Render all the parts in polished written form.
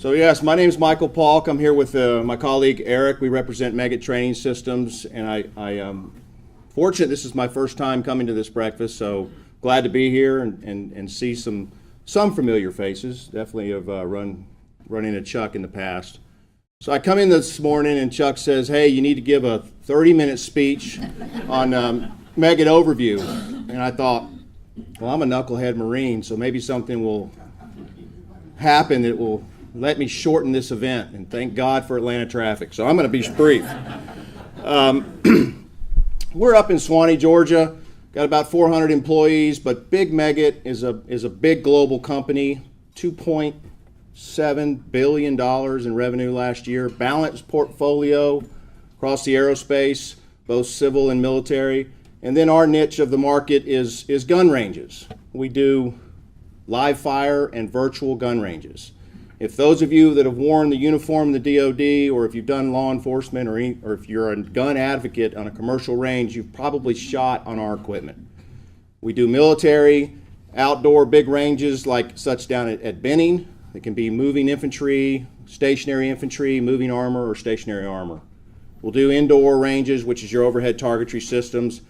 So yes, my name is Michael Paulk. I'm here with my colleague Eric. We represent Meggitt Training Systems, and I am fortunate this is my first time coming to this breakfast, so glad to be here and see some familiar faces. Definitely have run into Chuck in the past. So I come in this morning and Chuck says, hey, you need to give a 30-minute speech on Meggitt overview. And I thought, well, I'm a knucklehead Marine, so maybe something will happen that will let me shorten this event, and thank God for Atlanta traffic. So I'm going to be brief. We're up in Suwanee, Georgia. Got about 400 employees, but Big Meggitt is a big global company. $2.7 billion in revenue last year. Balanced portfolio across the aerospace, both civil and military. And then our niche of the market is gun ranges. We do live fire and virtual gun ranges. If those of you that have worn the uniform in the DoD, or if you've done law enforcement, or if you're a gun advocate on a commercial range, you've probably shot on our equipment. We do military, outdoor big ranges like such down at Benning. It can be moving infantry, stationary infantry, moving armor, or stationary armor. We'll do indoor ranges, which is your overhead targetry systems,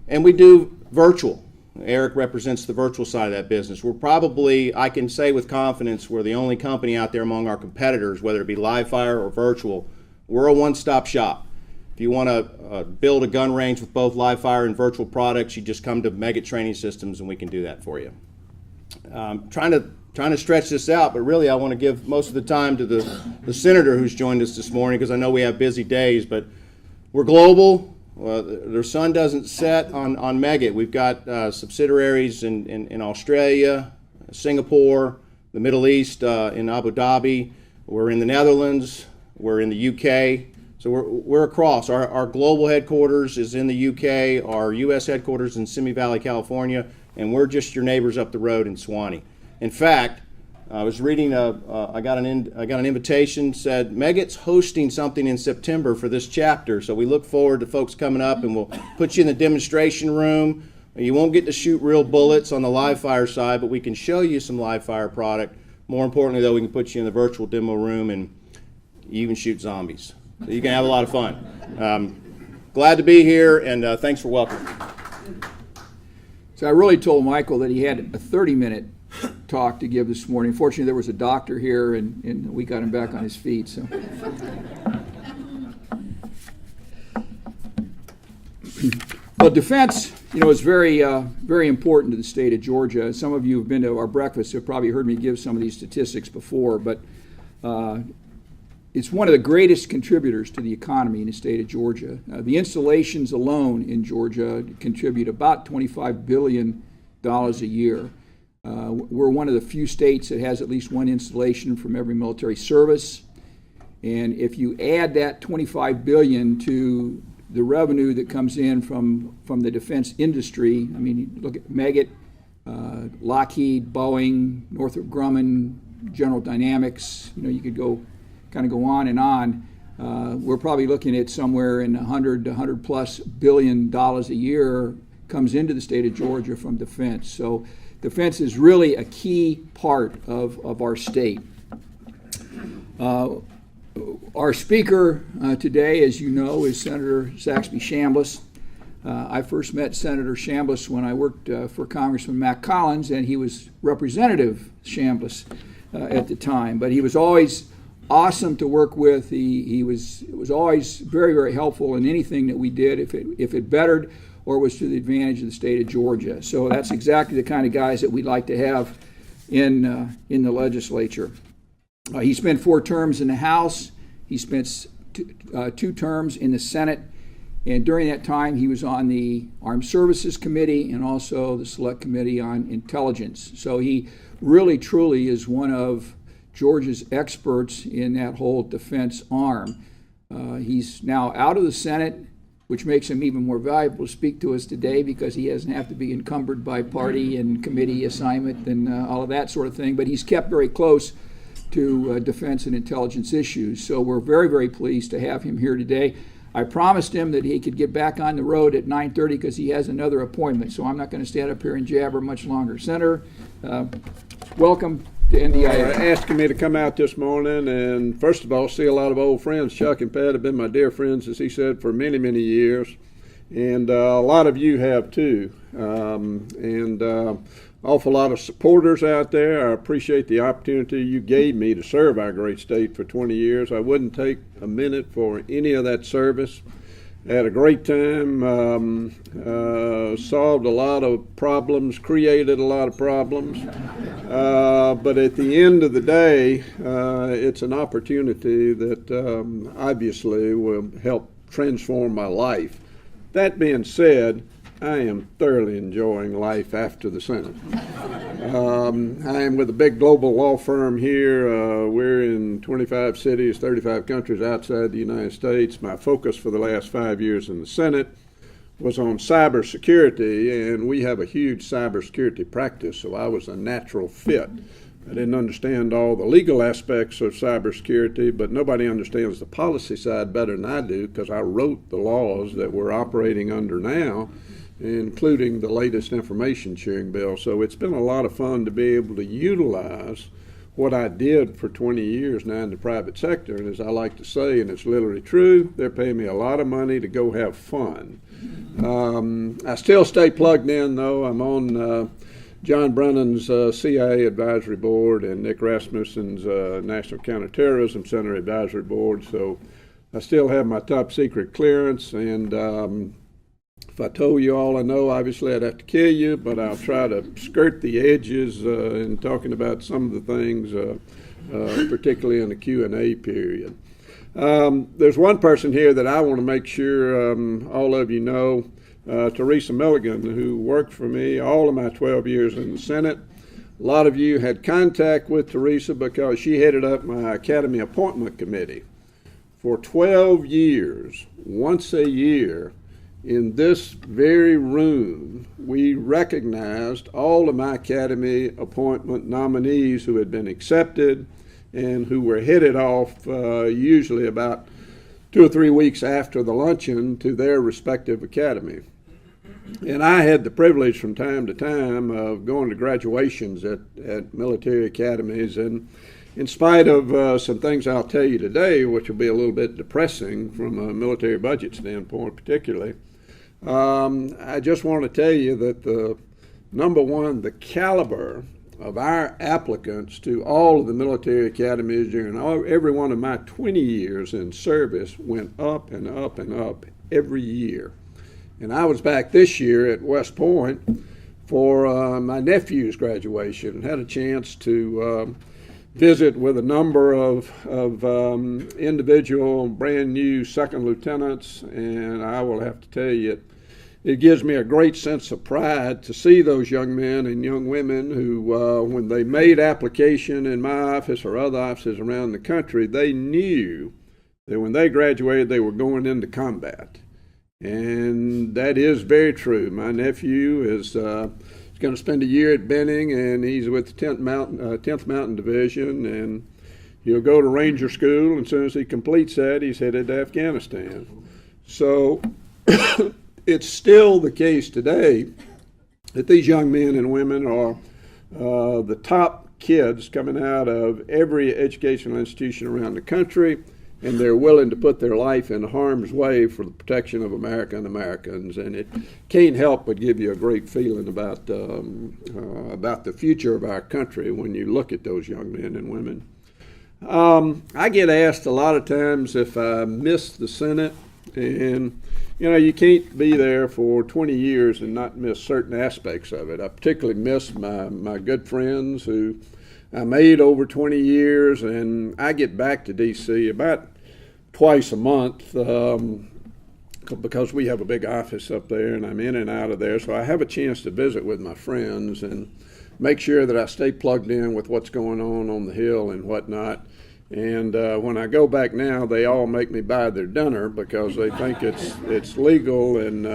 and we do virtual. Eric represents the virtual side of that business. We're probably, I can say with confidence, we're the only company out there among our competitors, whether it be live fire or virtual. We're a one-stop shop. If you want to build a gun range with both live fire and virtual products, you just come to Meggitt Training Systems and we can do that for you. Trying to stretch this out, but really I want to give most of the time to the senator who's joined us this morning, because I know we have busy days, but we're global. Their sun doesn't set on Meggitt. We've got subsidiaries in Australia, Singapore, the Middle East, in Abu Dhabi. We're in the Netherlands. We're in the UK. So we're across. Our global headquarters is in the UK. Our U.S. headquarters in Simi Valley, California, and we're just your neighbors up the road in Suwanee. In fact, I was reading. I got an invitation. Said Meggitt's hosting something in September for this chapter. So we look forward to folks coming up, and we'll put you in the demonstration room. You won't get to shoot real bullets on the live fire side, but we can show you some live fire product. More importantly, though, we can put you in the virtual demo room and even shoot zombies. So you can have a lot of fun. Glad to be here, and thanks for welcoming. So I really told Michael that he had a 30-minute talk to give this morning. Fortunately, there was a doctor here, and we got him back on his feet. So, well, defense, is very, very important to the state of Georgia. Some of you who've been to our breakfast have probably heard me give some of these statistics before, but it's one of the greatest contributors to the economy in the state of Georgia. The installations alone in Georgia contribute about $25 billion a year. We're one of the few states that has at least one installation from every military service. And if you add that $25 billion to the revenue that comes in from the defense industry, I mean, look at Meggitt, Lockheed, Boeing, Northrop Grumman, General Dynamics, you could go on and on. We're probably looking at somewhere in $100 to $100+ billion a year comes into the state of Georgia from defense. So defense is really a key part of our state. Our speaker today, as you know, is Senator Saxby Chambliss. I first met Senator Chambliss when I worked for Congressman Mac Collins, and he was Representative Chambliss at the time. But he was always awesome to work with. He was always very, very helpful in anything that we did, if it bettered or was to the advantage of the state of Georgia. So that's exactly the kind of guys that we'd like to have in the legislature. He spent 4 terms in the House. He spent 2 terms in the Senate. And during that time, he was on the Armed Services Committee and also the Select Committee on Intelligence. So he really, truly is one of Georgia's experts in that whole defense arm. He's now out of the Senate, which makes him even more valuable to speak to us today because he doesn't have to be encumbered by party and committee assignment and all of that sort of thing. But he's kept very close to defense and intelligence issues. So we're very, very pleased to have him here today. I promised him that he could get back on the road at 9:30 because he has another appointment. So I'm not going to stand up here and jabber much longer. Senator, welcome. to NDIA. Asking me to come out this morning and first of all see a lot of old friends. Chuck and Pat have been my dear friends, as he said, for many, many years, and a lot of you have too. Awful lot of supporters out there. I appreciate the opportunity you gave me to serve our great state for 20 years. I wouldn't take a minute for any of that service. Had a great time, solved a lot of problems, created a lot of problems. But at the end of the day, it's an opportunity that obviously will help transform my life. That being said, I am thoroughly enjoying life after the Senate. I am with a big global law firm here. We're in 25 cities, 35 countries outside the United States. My focus for the last 5 years in the Senate was on cybersecurity, and we have a huge cybersecurity practice, so I was a natural fit. I didn't understand all the legal aspects of cybersecurity, but nobody understands the policy side better than I do because I wrote the laws that we're operating under now, including the latest information sharing bill. So it's been a lot of fun to be able to utilize what I did for 20 years now in the private sector. And as I like to say, and it's literally true, they're paying me a lot of money to go have fun. I still stay plugged in, though. I'm on John Brennan's CIA Advisory Board and Nick Rasmussen's National Counterterrorism Center Advisory Board. So I still have my top secret clearance, and if I told you all I know, obviously I'd have to kill you, but I'll try to skirt the edges in talking about some of the things, particularly in the Q&A period. There's one person here that I want to make sure all of you know, Teresa Milligan, who worked for me all of my 12 years in the Senate. A lot of you had contact with Teresa because she headed up my Academy Appointment Committee. For 12 years, once a year, in this very room, we recognized all of my Academy appointment nominees who had been accepted and who were headed off usually about 2 or 3 weeks after the luncheon to their respective academy. And I had the privilege from time to time of going to graduations at military academies, and in spite of some things I'll tell you today, which will be a little bit depressing from a military budget standpoint particularly, I just want to tell you that number one, the caliber of our applicants to all of the military academies during every one of my 20 years in service went up and up and up every year. And I was back this year at West Point for my nephew's graduation and had a chance to visit with a number of individual brand new second lieutenants, and I will have to tell you, it gives me a great sense of pride to see those young men and young women who, when they made application in my office or other offices around the country, they knew that when they graduated, they were going into combat. And that is very true. My nephew is going to spend a year at Benning, and he's with the 10th Mountain Division, and he'll go to Ranger School, and as soon as he completes that, he's headed to Afghanistan. So it's still the case today that these young men and women are the top kids coming out of every educational institution around the country, and they're willing to put their life in harm's way for the protection of America and Americans. And it can't help but give you a great feeling about the future of our country when you look at those young men and women. I get asked a lot of times if I miss the Senate, and you know, you can't be there for 20 years and not miss certain aspects of it. I particularly miss my good friends who I made over 20 years, and I get back to D.C. about twice a month because we have a big office up there, and I'm in and out of there. So I have a chance to visit with my friends and make sure that I stay plugged in with what's going on the Hill and whatnot. And when I go back now, they all make me buy their dinner because they think it's legal, and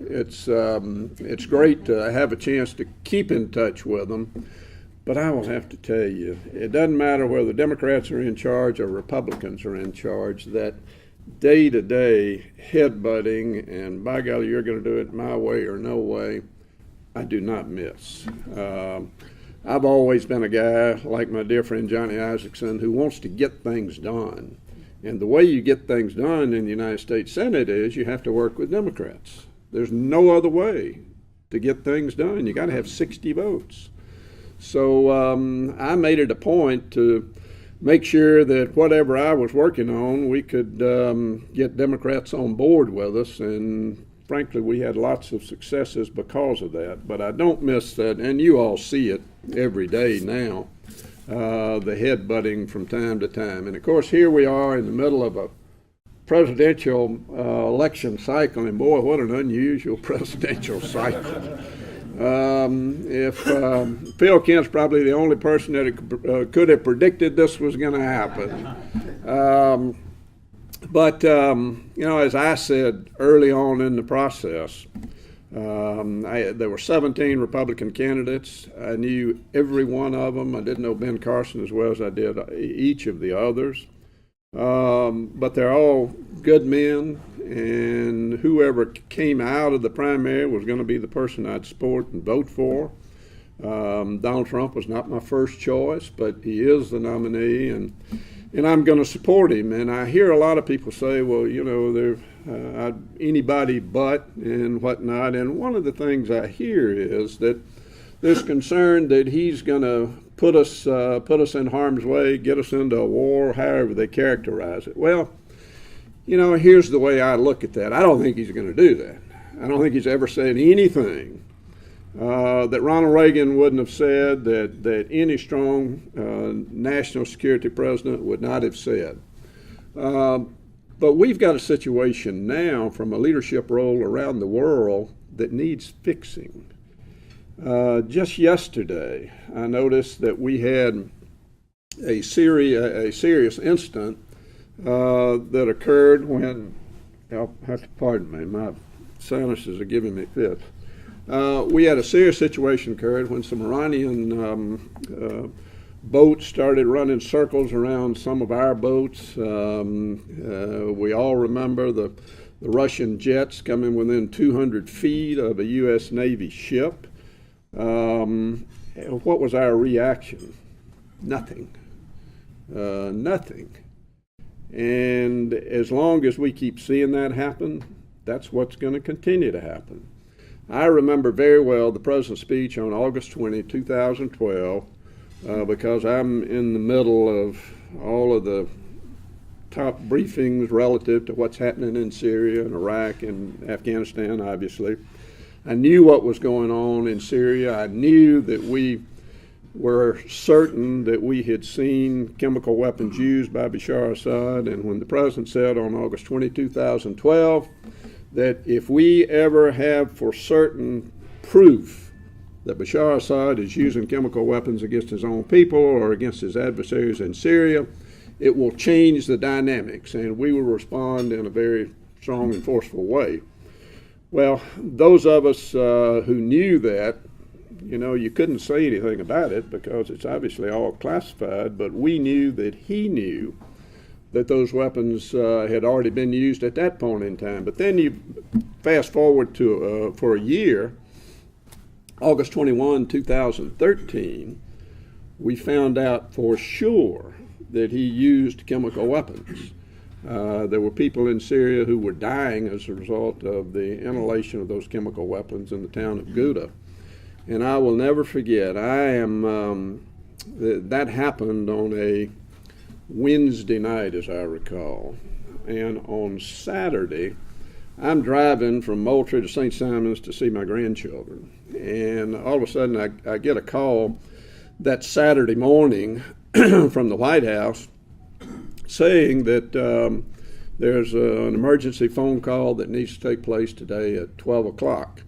it's great to have a chance to keep in touch with them. But I will have to tell you, it doesn't matter whether Democrats are in charge or Republicans are in charge, that day-to-day headbutting and by golly, you're going to do it my way or no way, I do not miss. I've always been a guy, like my dear friend Johnny Isaacson, who wants to get things done. And the way you get things done in the United States Senate is you have to work with Democrats. There's no other way to get things done. You got to have 60 votes. So I made it a point to make sure that whatever I was working on, we could get Democrats on board with us. And frankly, we had lots of successes because of that. But I don't miss that, and you all see it every day now, the headbutting from time to time. And of course, here we are in the middle of a presidential election cycle, and boy, what an unusual presidential cycle. If Phil Kent's probably the only person that could have predicted this was going to happen. But as I said early on in the process, there were 17 Republican candidates. I knew every one of them. I didn't know Ben Carson as well as I did each of the others. But they're all good men, and whoever came out of the primary was going to be the person I'd support and vote for. Donald Trump was not my first choice, but he is the nominee, and I'm going to support him. And I hear a lot of people say, well, they're anybody but and whatnot. And one of the things I hear is that there's concern that he's going to put us in harm's way, get us into a war, however they characterize it. Well, here's the way I look at that. I don't think he's going to do that. I don't think he's ever said anything that Ronald Reagan wouldn't have said, that any strong national security president would not have said. But we've got a situation now from a leadership role around the world that needs fixing. Just yesterday, I noticed that we had a serious incident that occurred when, you'll have to pardon me, my sinuses are giving me fits. We had a serious situation occurred when some Iranian boats started running circles around some of our boats. We all remember the Russian jets coming within 200 feet of a U.S. Navy ship. What was our reaction? Nothing. Nothing. And as long as we keep seeing that happen, that's what's going to continue to happen. I remember very well the President's speech on August 20, 2012, because I'm in the middle of all of the top briefings relative to what's happening in Syria and Iraq and Afghanistan, obviously. I knew what was going on in Syria. I knew that we were certain that we had seen chemical weapons used by Bashar Assad. And when the President said on August 20, 2012, that if we ever have for certain proof that Bashar Assad is using chemical weapons against his own people or against his adversaries in Syria, it will change the dynamics, and we will respond in a very strong and forceful way. Well, those of us who knew that, you couldn't say anything about it because it's obviously all classified, but we knew that he knew that those weapons had already been used at that point in time. But then you fast forward to, for a year, August 21, 2013, we found out for sure that he used chemical weapons. There were people in Syria who were dying as a result of the inhalation of those chemical weapons in the town of Ghouta. And I will never forget, that happened on a Wednesday night, as I recall. And on Saturday, I'm driving from Moultrie to St. Simons to see my grandchildren. And all of a sudden, I get a call that Saturday morning from the White House saying that there's an emergency phone call that needs to take place today at 12 o'clock.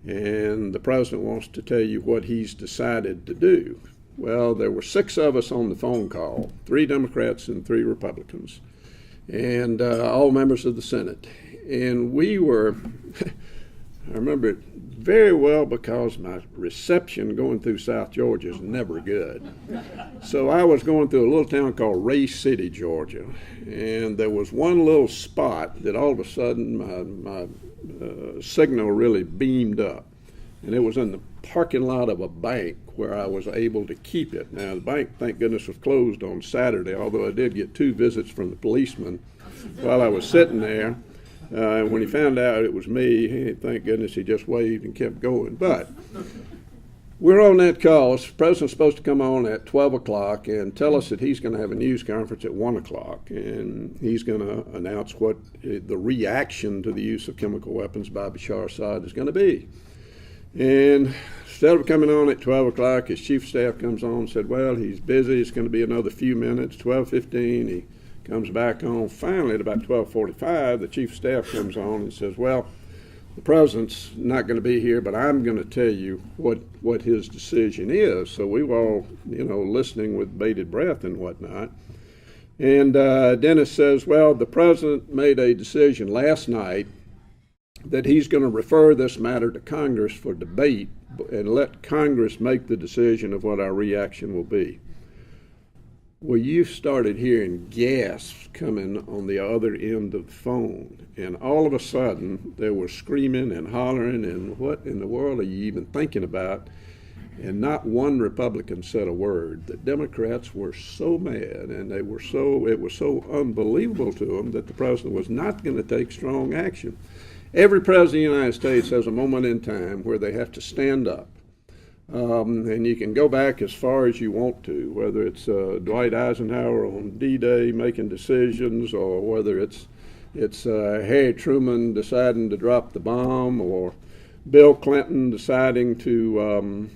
And the President wants to tell you what he's decided to do. Well, there were 6 of us on the phone call, 3 Democrats and 3 Republicans, and all members of the Senate. And we were, I remember it very well because my reception going through South Georgia is never good. So I was going through a little town called Ray City, Georgia, and there was one little spot that all of a sudden my signal really beamed up. And it was in the parking lot of a bank where I was able to keep it. Now, the bank, thank goodness, was closed on Saturday, although I did get 2 visits from the policeman while I was sitting there. When he found out it was me, thank goodness, he just waved and kept going. But we're on that call. The president's supposed to come on at 12 o'clock and tell us that he's going to have a news conference at 1 o'clock, and he's going to announce what the reaction to the use of chemical weapons by Bashar al-Assad is going to be. And instead of coming on at 12 o'clock, his chief of staff comes on and said, well, he's busy. It's going to be another few minutes. 12:15, he comes back on. Finally, at about 12:45, the chief of staff comes on and says, well, the president's not going to be here, but I'm going to tell you what his decision is. So we were all, listening with bated breath and whatnot. And Dennis says, well, the president made a decision last night that he's going to refer this matter to Congress for debate and let Congress make the decision of what our reaction will be. Well, you started hearing gasps coming on the other end of the phone, and all of a sudden there was screaming and hollering and what in the world are you even thinking about? And not one Republican said a word. The Democrats were so mad, and it was so unbelievable to them that the president was not going to take strong action. Every president of the United States has a moment in time where they have to stand up. And you can go back as far as you want to, whether it's Dwight Eisenhower on D-Day making decisions, or whether it's Harry Truman deciding to drop the bomb, or Bill Clinton deciding to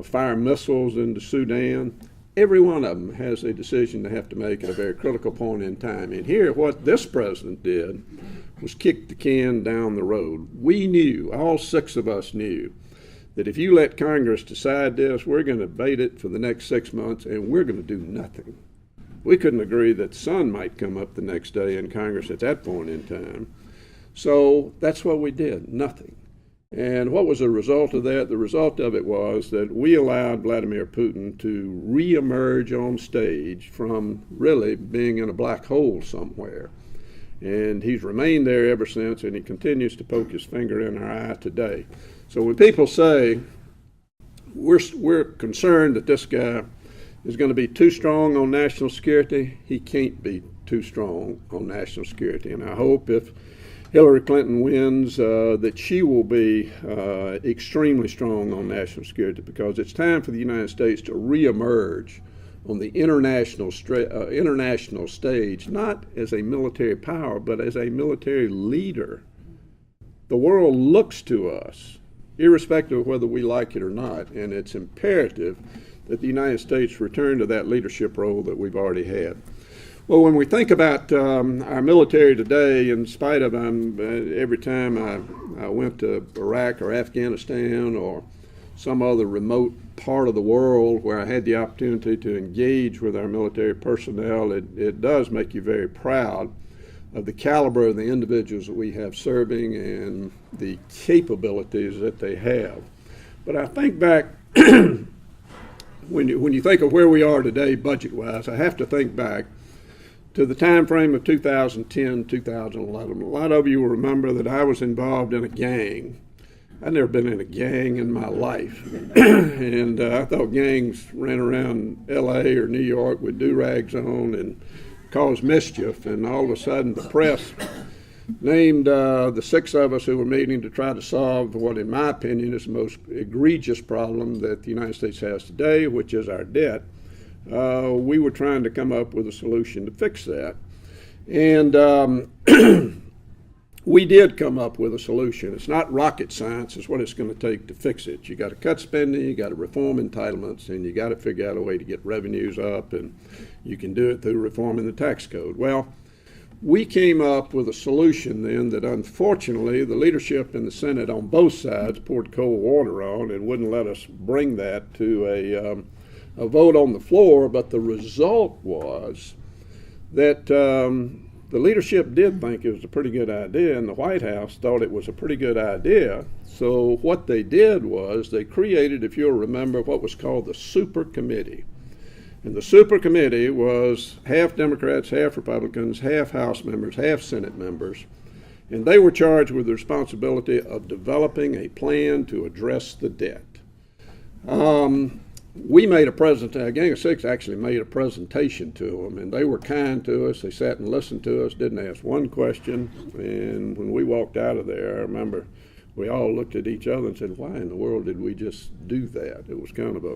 fire missiles into Sudan. Every one of them has a decision they have to make at a very critical point in time. And here, what this president did was kick the can down the road. We knew, all 6 of us knew, that if you let Congress decide this, we're going to debate it for the next 6 months, and we're going to do nothing. We couldn't agree that the sun might come up the next day in Congress at that point in time. So that's what we did, nothing. And what was the result of that? The result of it was that we allowed Vladimir Putin to reemerge on stage from really being in a black hole somewhere. And he's remained there ever since, and he continues to poke his finger in our eye today. So when people say we're concerned that this guy is going to be too strong on national security, he can't be too strong on national security. And I hope if Hillary Clinton wins, that she will be extremely strong on national security, because it's time for the United States to reemerge on the international stage, not as a military power, but as a military leader. The world looks to us, irrespective of whether we like it or not, and it's imperative that the United States return to that leadership role that we've already had. Well, when we think about our military today, in spite of every time I went to Iraq or Afghanistan or some other remote part of the world where I had the opportunity to engage with our military personnel, it does make you very proud of the caliber of the individuals that we have serving and the capabilities that they have. But I think back, when you think of where we are today budget-wise, I have to think back to the time frame of 2010, 2011. A lot of you will remember that I was involved in a gang. I'd never been in a gang in my life. And I thought gangs ran around L.A. or New York with do-rags on and caused mischief. And all of a sudden the press named the 6 of us who were meeting to try to solve what, in my opinion, is the most egregious problem that the United States has today, which is our debt. We were trying to come up with a solution to fix that. And we did come up with a solution. It's not rocket science. It's what it's going to take to fix it. You got to cut spending, you got to reform entitlements, and you got to figure out a way to get revenues up, and you can do it through reforming the tax code. Well, we came up with a solution then that unfortunately the leadership in the Senate on both sides poured cold water on and wouldn't let us bring that to a vote on the floor. But the result was that the leadership did think it was a pretty good idea, and the White House thought it was a pretty good idea. So what they did was they created, if you'll remember, what was called the Super Committee. And the Super Committee was half Democrats, half Republicans, half House members, half Senate members. And they were charged with the responsibility of developing a plan to address the debt. We made a presentation, Gang of Six actually made a presentation to them, and they were kind to us. They sat and listened to us, didn't ask one question, and when we walked out of there, I remember we all looked at each other and said, why in the world did we just do that? It was kind of a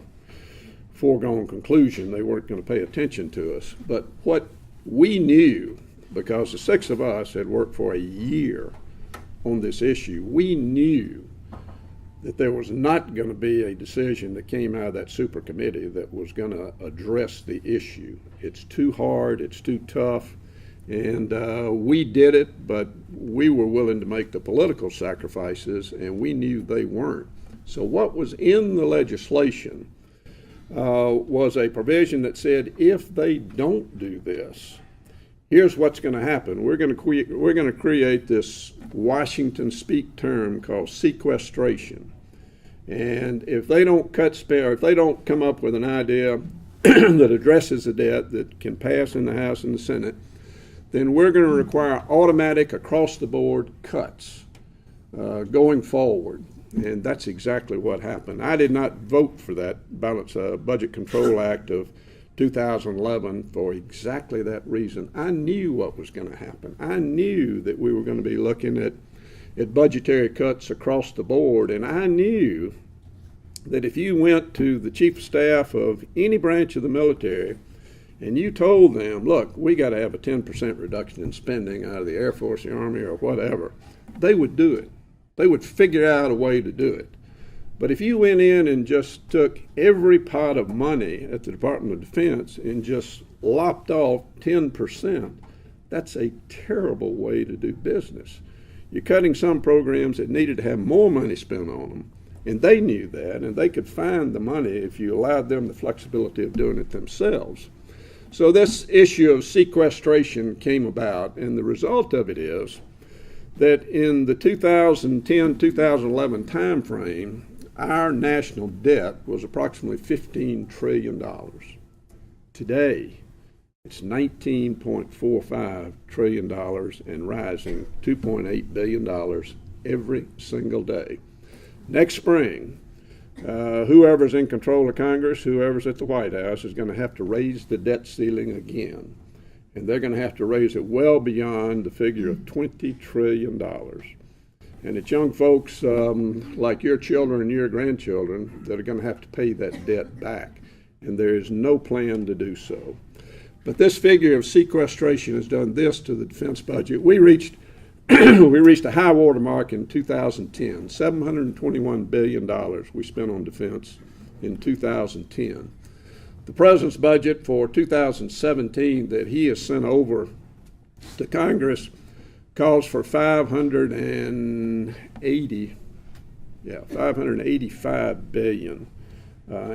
foregone conclusion. They weren't going to pay attention to us. But what we knew, because the six of us had worked for a year on this issue, we knew that there was not going to be a decision that came out of that super committee that was going to address the issue. It's too hard, it's too tough, and we did it, but we were willing to make the political sacrifices, and we knew they weren't. So what was in the legislation was a provision that said if they don't do this, here's what's going to happen. We're going to create this Washington speak term called sequestration. And if they don't if they don't come up with an idea that addresses the debt that can pass in the House and the Senate, then we're going to require automatic across-the-board cuts going forward. And that's exactly what happened. I did not vote for that Budget Control Act of 2011 for exactly that reason. I knew what was going to happen. I knew that we were going to be looking at budgetary cuts across the board, and I knew that if you went to the chief of staff of any branch of the military and you told them, look, we got to have a 10% reduction in spending out of the Air Force, the Army, or whatever, they would do it. They would figure out a way to do it. But if you went in and just took every pot of money at the Department of Defense and just lopped off 10%, that's a terrible way to do business. You're cutting some programs that needed to have more money spent on them, and they knew that, and they could find the money if you allowed them the flexibility of doing it themselves. So this issue of sequestration came about, and the result of it is that in the 2010-2011 time frame, our national debt was approximately $15 trillion. Today, it's $19.45 trillion and rising $2.8 billion every single day. Next spring, whoever's in control of Congress, whoever's at the White House, is going to have to raise the debt ceiling again. And they're going to have to raise it well beyond the figure of $20 trillion. And it's young folks like your children and your grandchildren that are going to have to pay that debt back. And there is no plan to do so. But this figure of sequestration has done this to the defense budget. We reached a high water mark in 2010, $721 billion we spent on defense in 2010. The president's budget for 2017 that he has sent over to Congress calls for $585 billion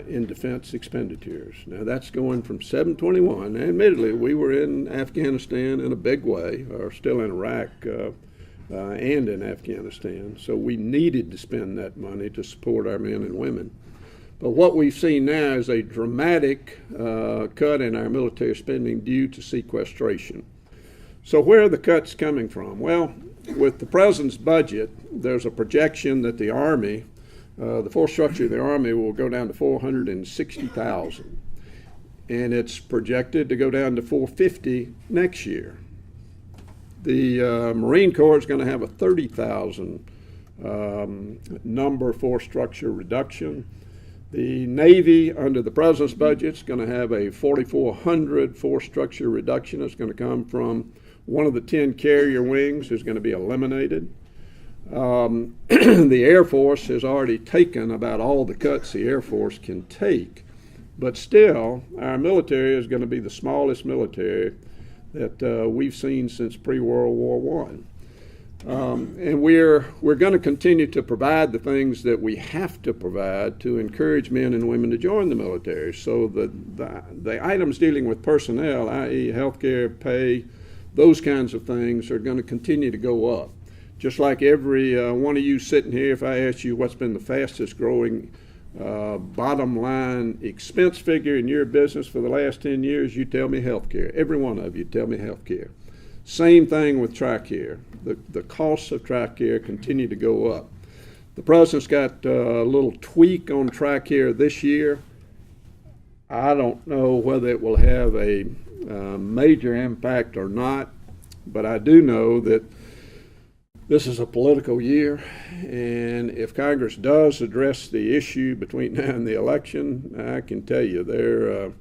in defense expenditures. Now that's going from 721. And admittedly, we were in Afghanistan in a big way, or still in Iraq and in Afghanistan. So we needed to spend that money to support our men and women. But what we've seen now is a dramatic cut in our military spending due to sequestration. So where are the cuts coming from? Well, with the president's budget, there's a projection that the Army, the force structure of the Army will go down to 460,000. And it's projected to go down to 450 next year. The Marine Corps is going to have a 30,000 number force structure reduction. The Navy, under the president's budget, is going to have a 4,400 force structure reduction. It's going to come from one of the 10 carrier wings is going to be eliminated. The Air Force has already taken about all the cuts the Air Force can take. But still, our military is going to be the smallest military that we've seen since pre-World War I. And we're going to continue to provide the things that we have to provide to encourage men and women to join the military. So the items dealing with personnel, i.e. healthcare, pay, those kinds of things are going to continue to go up. Just like every one of you sitting here, if I asked you what's been the fastest growing bottom line expense figure in your business for the last 10 years, you tell me healthcare. Every one of you tell me healthcare. Same thing with TRICARE. The costs of TRICARE continue to go up. The president's got a little tweak on track here this year. I don't know whether it will have a major impact or not, but I do know that this is a political year, and if Congress does address the issue between now and the election, I can tell you they're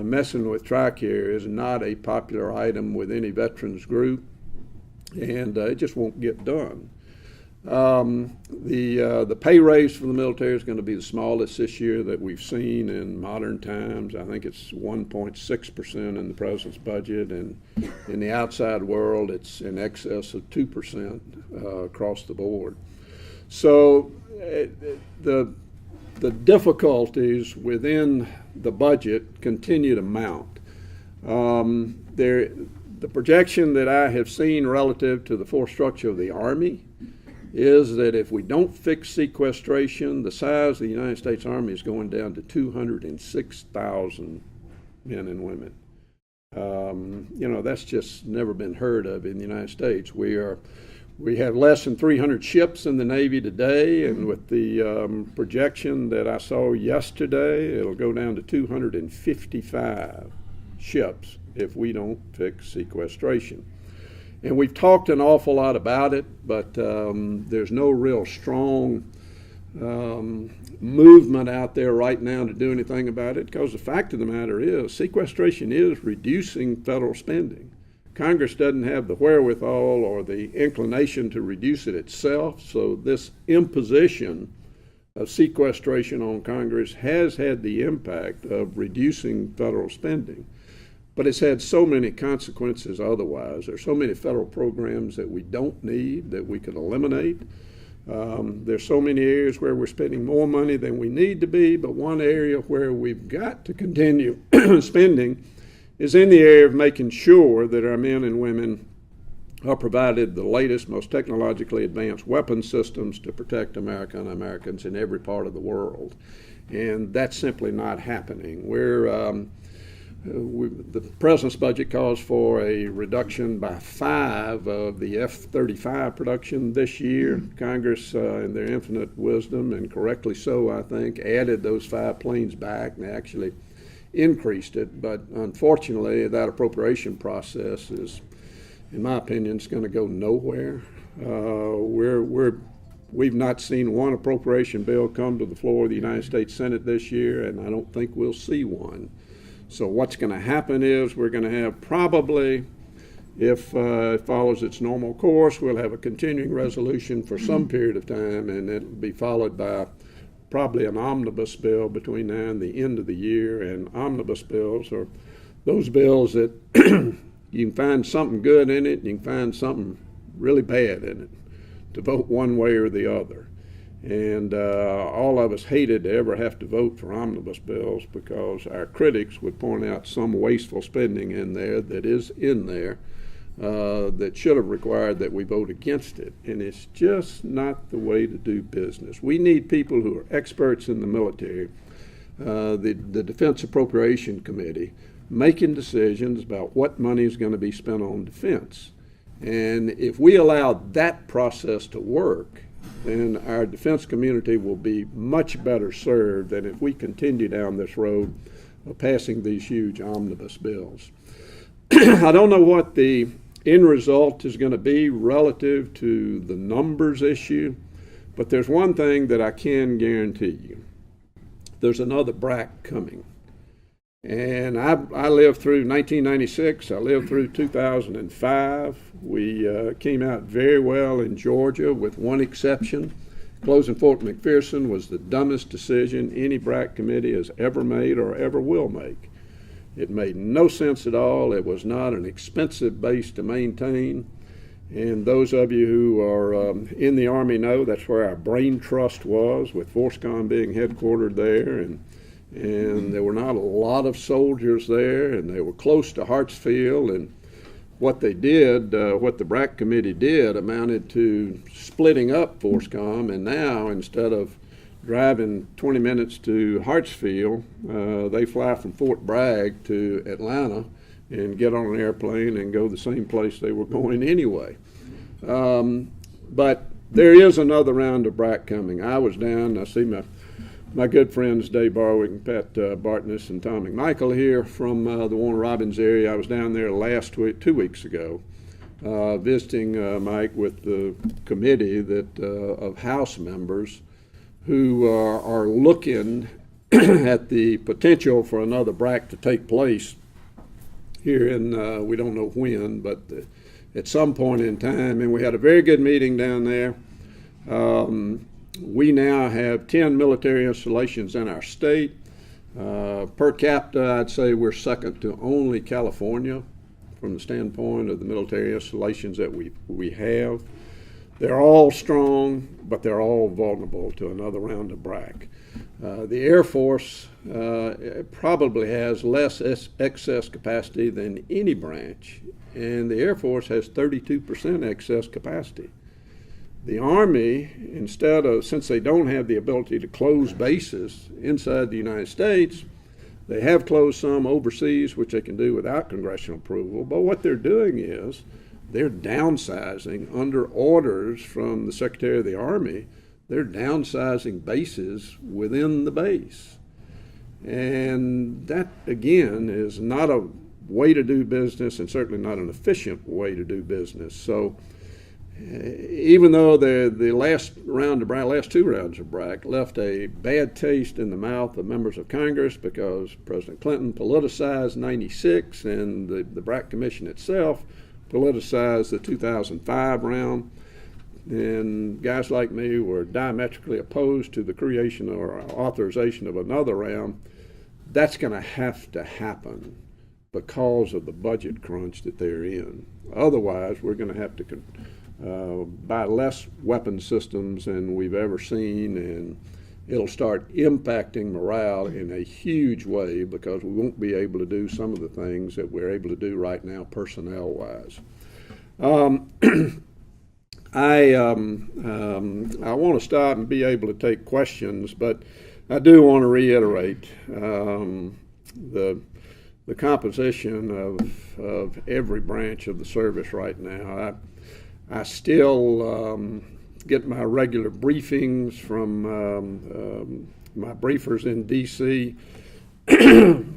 messing with TRICARE is not a popular item with any veterans group, and it just won't get done. The pay raise for the military is going to be the smallest this year that we've seen in modern times. I think it's 1.6% in the president's budget, and in the outside world it's in excess of 2% across the board. So the difficulties within the budget continue to mount. The projection that I have seen relative to the force structure of the Army is that if we don't fix sequestration, the size of the United States Army is going down to 206,000 men and women. That's just never been heard of in the United States. We have less than 300 ships in the Navy today, and with the projection that I saw yesterday, it'll go down to 255 ships if we don't fix sequestration. And we've talked an awful lot about it, but there's no real strong movement out there right now to do anything about it, because the fact of the matter is sequestration is reducing federal spending. Congress doesn't have the wherewithal or the inclination to reduce it itself, so this imposition of sequestration on Congress has had the impact of reducing federal spending. But it's had so many consequences otherwise. There's so many federal programs that we don't need that we could eliminate. There's so many areas where we're spending more money than we need to be, but one area where we've got to continue spending is in the area of making sure that our men and women are provided the latest, most technologically advanced weapon systems to protect America and Americans in every part of the world. And that's simply not happening. The president's budget calls for a reduction by 5 of the F-35 production this year. Congress, in their infinite wisdom, and correctly so, I think, added those 5 planes back, and they actually increased it. But unfortunately, that appropriation process is, in my opinion, is going to go nowhere. We've not seen one appropriation bill come to the floor of the United States Senate this year, and I don't think we'll see one. So what's going to happen is we're going to have probably, if it follows its normal course, we'll have a continuing resolution for some period of time, and it'll be followed by probably an omnibus bill between now and the end of the year. And omnibus bills are those bills that you can find something good in it, and you can find something really bad in it to vote one way or the other. And all of us hated to ever have to vote for omnibus bills because our critics would point out some wasteful spending in there that is in there that should have required that we vote against it. And it's just not the way to do business. We need people who are experts in the military, the Defense Appropriation Committee, making decisions about what money is going to be spent on defense. And if we allow that process to work, then our defense community will be much better served than if we continue down this road of passing these huge omnibus bills. I don't know what the end result is going to be relative to the numbers issue, but there's one thing that I can guarantee you. There's another BRAC coming. And I lived through 1996. I lived through 2005. We came out very well in Georgia with one exception. Closing Fort McPherson was the dumbest decision any BRAC committee has ever made or ever will make. It made no sense at all. It was not an expensive base to maintain. And those of you who are in the Army know that's where our brain trust was, with FORSCOM being headquartered there. And there were not a lot of soldiers there, and they were close to Hartsfield. And what they did, what the BRAC committee did, amounted to splitting up FORSCOM. And now, instead of driving 20 minutes to Hartsfield, they fly from Fort Bragg to Atlanta and get on an airplane and go the same place they were going anyway. But there is another round of BRAC coming. I was down. I see my good friends Dave Barwick and Pat Bartness and Tom McMichael here from the Warner Robins area. I was down there last week, 2 weeks ago, visiting Mike with the committee of House members who are looking at the potential for another BRAC to take place here in, we don't know when, but at some point in time. And we had a very good meeting down there. We now have 10 military installations in our state. Per capita, I'd say we're second to only California from the standpoint of the military installations that we have. They're all strong, but they're all vulnerable to another round of BRAC. The Air Force probably has less excess capacity than any branch, and the Air Force has 32% excess capacity. The Army, since they don't have the ability to close bases inside the United States, they have closed some overseas, which they can do without congressional approval. But what they're doing is they're downsizing under orders from the Secretary of the Army. They're downsizing bases within the base. And that, again, is not a way to do business, and certainly not an efficient way to do business. So even though the last two rounds of BRAC left a bad taste in the mouth of members of Congress because President Clinton politicized 96 and the BRAC Commission itself politicized the 2005 round, and guys like me were diametrically opposed to the creation or authorization of another round, that's going to have to happen because of the budget crunch that they're in. Otherwise, we're going to have to buy less weapon systems than we've ever seen, and it'll start impacting morale in a huge way because we won't be able to do some of the things that we're able to do right now personnel-wise. I want to stop and be able to take questions, but I do want to reiterate the composition of every branch of the service right now. I still get my regular briefings from my briefers in D.C.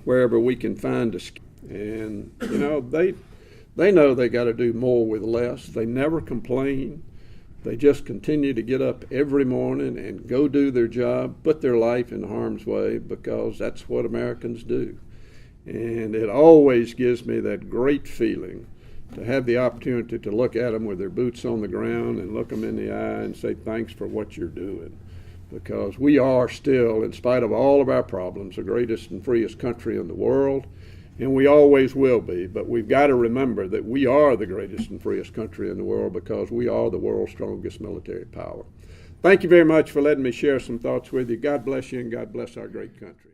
wherever we can find a, and you know they know they got to do more with less. They never complain. They just continue to get up every morning and go do their job, put their life in harm's way, because that's what Americans do. And it always gives me that great feeling to have the opportunity to look at them with their boots on the ground and look them in the eye and say thanks for what you're doing. Because we are still, in spite of all of our problems, the greatest and freest country in the world, and we always will be. But we've got to remember that we are the greatest and freest country in the world because we are the world's strongest military power. Thank you very much for letting me share some thoughts with you. God bless you, and God bless our great country.